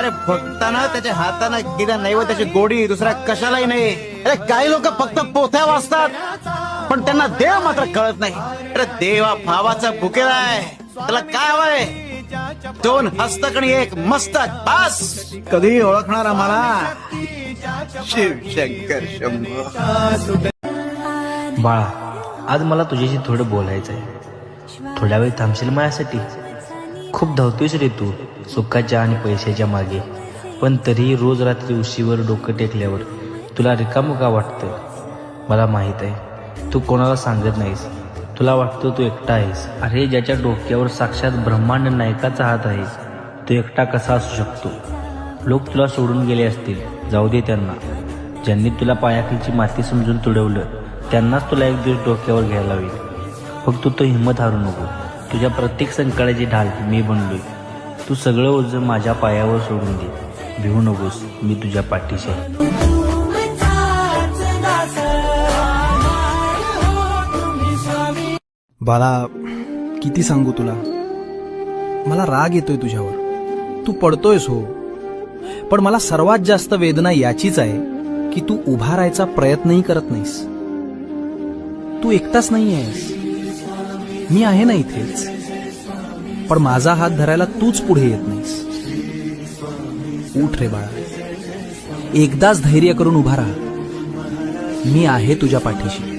अरे भक्ताना त्याच्या हातानं गेल्या नैवेद्याची गोडी दुसऱ्या कशालाही नाही. अरे काही लोक फक्त पोथ्या वाचतात पण त्यांना देव मात्र कळत नाही. अरे देवा भावाचा भुकेला आहे, त्याला काय हवंय? 2 हस्तक आणि 1 मस्तक बस. कधी ओळखणार आम्हाला शिवशंकर शंभो. बाळा, आज मला तुझ्याशी थोडं बोलायचं आहे. थोड्या वेळ थांबशील माझ्यासाठी? खूप धावतोयस रे तू सुखाच्या आणि पैशाच्या मागे, पण तरीही रोज रात्री उशीवर डोकं टेकल्यावर तुला रिकामं का वाटतं? मला माहीत आहे तू कोणाला सांगत नाहीस. तुला वाटतं तू एकटा आहेस. अरे, ज्याच्या डोक्यावर साक्षात ब्रह्मांड नायकाचा हात आहे तो एकटा कसा असू शकतो? लोक तुला सोडून गेले असतील, जाऊ दे त्यांना. ज्यांनी तुला पायाखालची माती समजून तुडवलं त्यांनाच तुला एक दिवस डोक्यावर घ्यायला हवी. फक्त तू हिंमत हारू नको. तुझ्या प्रत्येक संकटाची ढाल मी बनलोय. तू सगळं ओझं माझ्या पायावर सोडून दे. भिवू नकोस, मी तुझ्या पाठीशी आहे. बाळा, किती सांगू तुला, मला राग येतोय तुझ्यावर. तू पडतोयस हो, पण मला सर्वात जास्त वेदना याचीच आहे की तू उभा राहायचा प्रयत्नही करत नाहीस. तू एकटाच नाही आहेस, मी आहे ना इथेच, पण माझा हात धरायला तूच पुढे येत नाहीस. उठ रे बाळा, एकदाच धैर्य करून उभा राहा. मी आहे तुझ्या पाठीशी.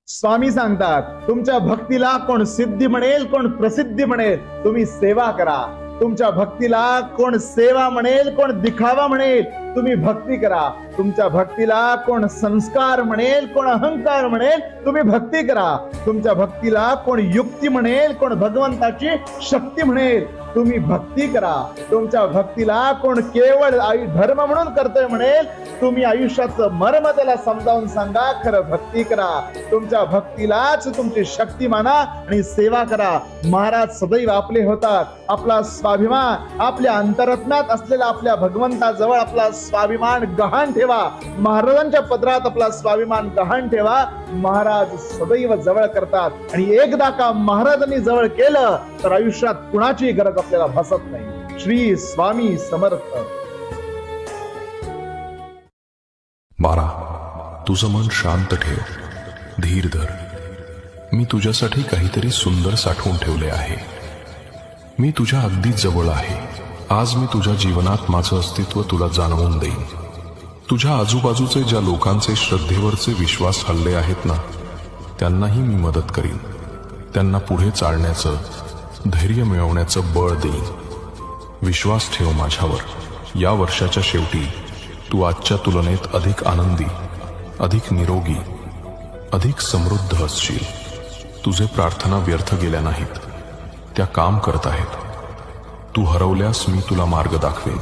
स्वामी सांगतात, तुमच्या भक्तीला कोण सिद्धी म्हणेल, कोण प्रसिद्धी म्हणेल, तुम्ही सेवा करा. तुमच्या भक्तीला कोण सेवा म्हणेल, कोण दिखावा म्हणेल, तुम्ही भक्ती करा. तुमच्या भक्तीला कोण संस्कार म्हणेल, कोण अहंकार म्हणेल, तुम्ही भक्ती करा. तुमच्या भक्तीला कोण युक्ती म्हणेल, कोण भगवंताची शक्ती म्हणेल, तुम्ही भक्ती करा. तुमच्या भक्तीला कोण केवळ धर्म म्हणून करतोय म्हणेल, तुम्ही आयुष्याचं मर्म त्याला समजावून सांगा. खरं भक्ती करा. तुमच्या भक्तीलाच तुमची शक्ती माना आणि सेवा करा. महाराज सदैव आपले होतात. आपला स्वाभिमान, आपल्या अंतरत्नात असलेला आपल्या भगवंताजवळ आपला स्वाभिमान गहाण ठेवा. महाराजांच्या पदरात आपला स्वाभिमान गहाण ठेवा. महाराज सदैव जवळ करतात आणि एकदा का महाराजांनी जवळ केलं तर आयुष्यात कुणाची गरज आपल्याला भासत नाही. श्री स्वामी समर्थ. बाळा, तुझं मन शांत ठेव, धीर धर. मी तुझ्यासाठी काहीतरी सुंदर साठवून ठेवले आहे. मी तुझ्या अगदी जवळ आहे. आज मी तुझ्या जीवनात माझं अस्तित्व तुला जाणवून देईन. तुझ्या आजूबाजूचे ज्या लोकांचे श्रद्धेवरचे विश्वास हल्ले आहेत ना, त्यांनाही मी मदत करीन. त्यांना पुढे चालण्याचं, धैर्य मिळवण्याचं बळ देईन. विश्वास ठेव माझ्यावर. या वर्षाच्या शेवटी तू आजच्या तुलनेत अधिक आनंदी, अधिक निरोगी, अधिक समृद्ध असशील. तुझे प्रार्थना व्यर्थ गेल्या नाहीत, त्या काम करत आहेत. तू हरवल्यास मी तुला मार्ग दाखवेन.